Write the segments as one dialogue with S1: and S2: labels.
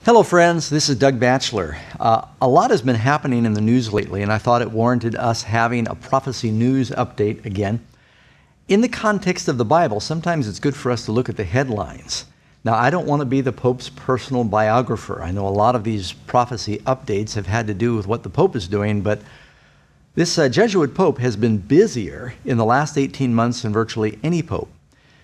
S1: Hello friends, this is Doug Batchelor. A lot has been happening in the news lately, and I thought it warranted us having a prophecy news update again. In the context of the Bible, sometimes it's good for us to look at the headlines. Now, I don't want to be the Pope's personal biographer. I know a lot of these prophecy updates have had to do with what the Pope is doing, but this Jesuit Pope has been busier in the last 18 months than virtually any Pope.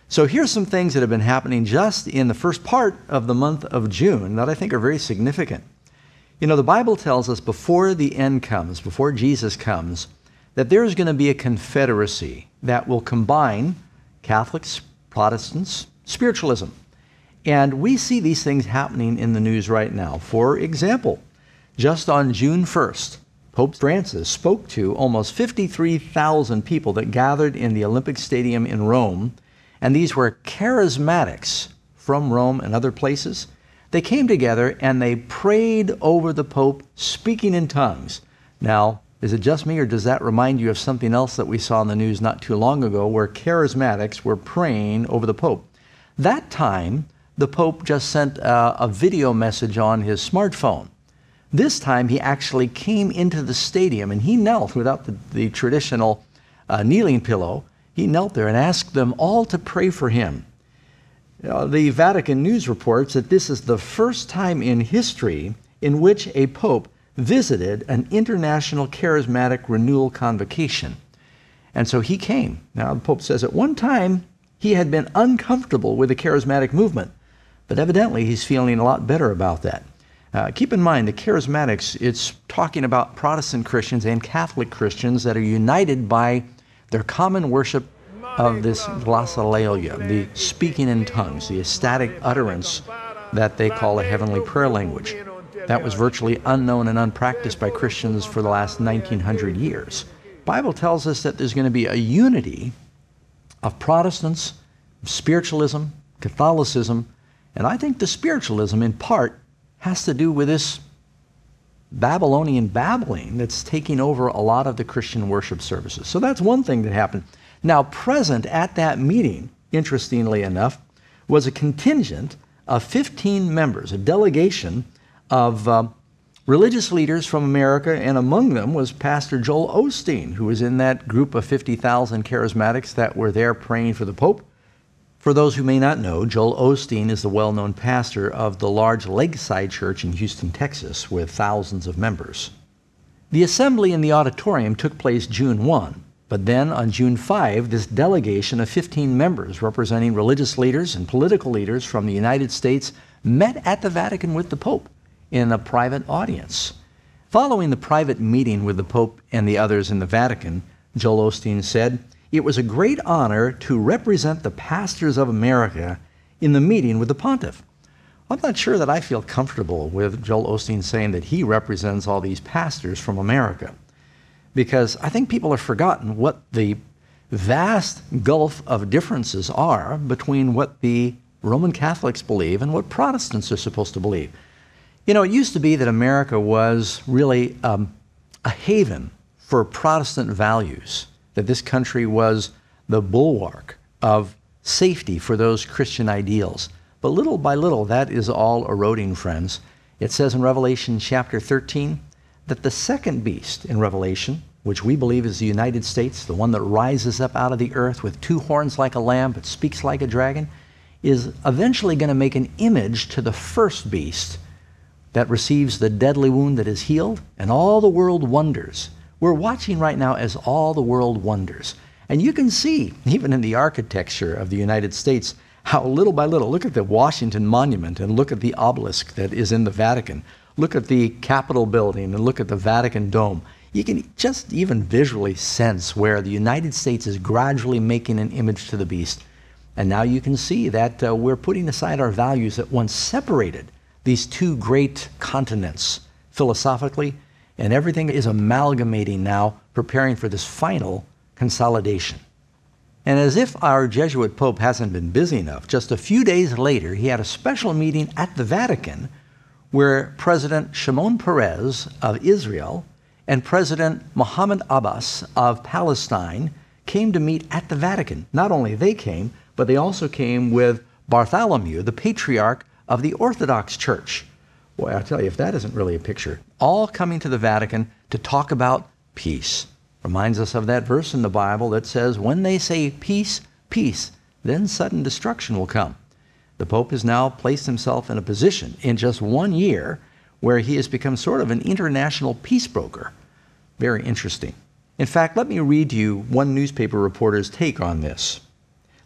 S1: So here's some things that have been happening just in the first part of the month of June that I think are very significant. You know, the Bible tells us before the end comes, before Jesus comes, that there's going to be a confederacy that will combine Catholics, Protestants, spiritualism. And we see these things happening in the news right now. For example, just on June 1st, Pope Francis spoke to almost 53,000 people that gathered in the Olympic Stadium in Rome. And these were charismatics from Rome and other places. They came together and they prayed over the Pope, speaking in tongues. Now, is it just me, or does that remind you of something else that we saw in the news not too long ago, where charismatics were praying over the Pope? That time, the Pope just sent a video message on his smartphone. This time, he actually came into the stadium and he knelt without the traditional kneeling pillow. He knelt there and asked them all to pray for him. The Vatican News reports that this is the first time in history in which a pope visited an international charismatic renewal convocation. And so he came. Now, the Pope says at one time he had been uncomfortable with the charismatic movement, but evidently he's feeling a lot better about that. Keep in mind, the charismatics, it's talking about Protestant Christians and Catholic Christians that are united by their common worship of this glossolalia, the speaking in tongues, the ecstatic utterance that they call a heavenly prayer language. That was virtually unknown and unpracticed by Christians for the last 1900 years. The Bible tells us that there's going to be a unity of Protestants, spiritualism, Catholicism, and I think the spiritualism in part has to do with this Babylonian babbling that's taking over a lot of the Christian worship services. So that's one thing that happened. Now, present at that meeting, interestingly enough, was a contingent of 15 members, a delegation of religious leaders from America, and among them was Pastor Joel Osteen, who was in that group of 50,000 charismatics that were there praying for the Pope. For those who may not know, Joel Osteen is the well-known pastor of the large Lakeside Church in Houston, Texas, with thousands of members. The assembly in the auditorium took place June 1, but then on June 5, this delegation of 15 members representing religious leaders and political leaders from the United States met at the Vatican with the Pope in a private audience. Following the private meeting with the Pope and the others in the Vatican, Joel Osteen said, "It was a great honor to represent the pastors of America in the meeting with the Pontiff." I'm not sure that I feel comfortable with Joel Osteen saying that he represents all these pastors from America, because I think people have forgotten what the vast gulf of differences are between what the Roman Catholics believe and what Protestants are supposed to believe. You know, it used to be that America was really a haven for Protestant values, that this country was the bulwark of safety for those Christian ideals. But little by little, that is all eroding, friends. It says in Revelation chapter 13 that the second beast in Revelation, which we believe is the United States, the one that rises up out of the earth with two horns like a lamb but speaks like a dragon, is eventually going to make an image to the first beast that receives the deadly wound that is healed, and all the world wonders. We're watching right now as all the world wonders. And you can see, even in the architecture of the United States, how little by little, look at the Washington Monument and look at the obelisk that is in the Vatican. Look at the Capitol building and look at the Vatican Dome. You can just even visually sense where the United States is gradually making an image to the beast. And now you can see that we're putting aside our values that once separated these two great continents philosophically, and everything is amalgamating now, preparing for this final consolidation. And as if our Jesuit Pope hasn't been busy enough, just a few days later, he had a special meeting at the Vatican where President Shimon Peres of Israel and President Mohammed Abbas of Palestine came to meet at the Vatican. Not only they came, but they also came with Bartholomew, the patriarch of the Orthodox Church. Boy, I tell you, if that isn't really a picture. All coming to the Vatican to talk about peace. Reminds us of that verse in the Bible that says, when they say peace, peace, then sudden destruction will come. The Pope has now placed himself in a position in just 1 year where he has become sort of an international peace broker. Very interesting. In fact, let me read to you one newspaper reporter's take on this.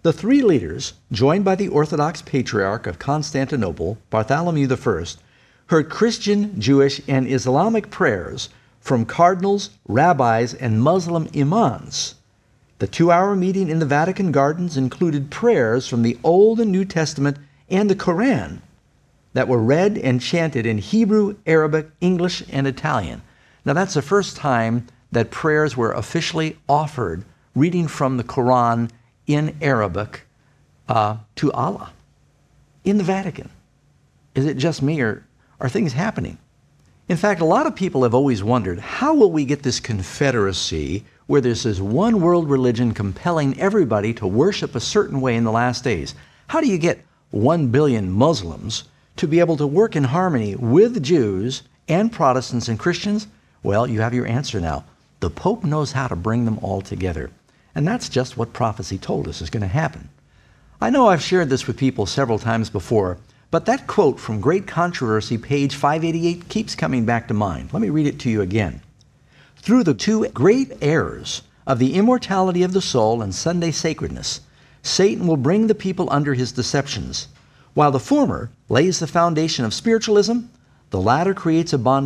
S1: The three leaders, joined by the Orthodox Patriarch of Constantinople, Bartholomew I, heard Christian, Jewish, and Islamic prayers from cardinals, rabbis, and Muslim imams. The 2-hour meeting in the Vatican gardens included prayers from the Old and New Testament and the Quran that were read and chanted in Hebrew, Arabic, English, and Italian. Now, that's the first time that prayers were officially offered, reading from the Quran in Arabic to Allah in the Vatican. Is it just me, or are things happening? In fact, a lot of people have always wondered, how will we get this confederacy where there's this one world religion compelling everybody to worship a certain way in the last days? How do you get 1 billion Muslims to be able to work in harmony with Jews and Protestants and Christians? Well, you have your answer now. The Pope knows how to bring them all together. And that's just what prophecy told us is going to happen. I know I've shared this with people several times before, but that quote from Great Controversy, page 588, keeps coming back to mind. Let me read it to you again. Through the two great errors of the immortality of the soul and Sunday sacredness, Satan will bring the people under his deceptions. While the former lays the foundation of spiritualism, the latter creates a bond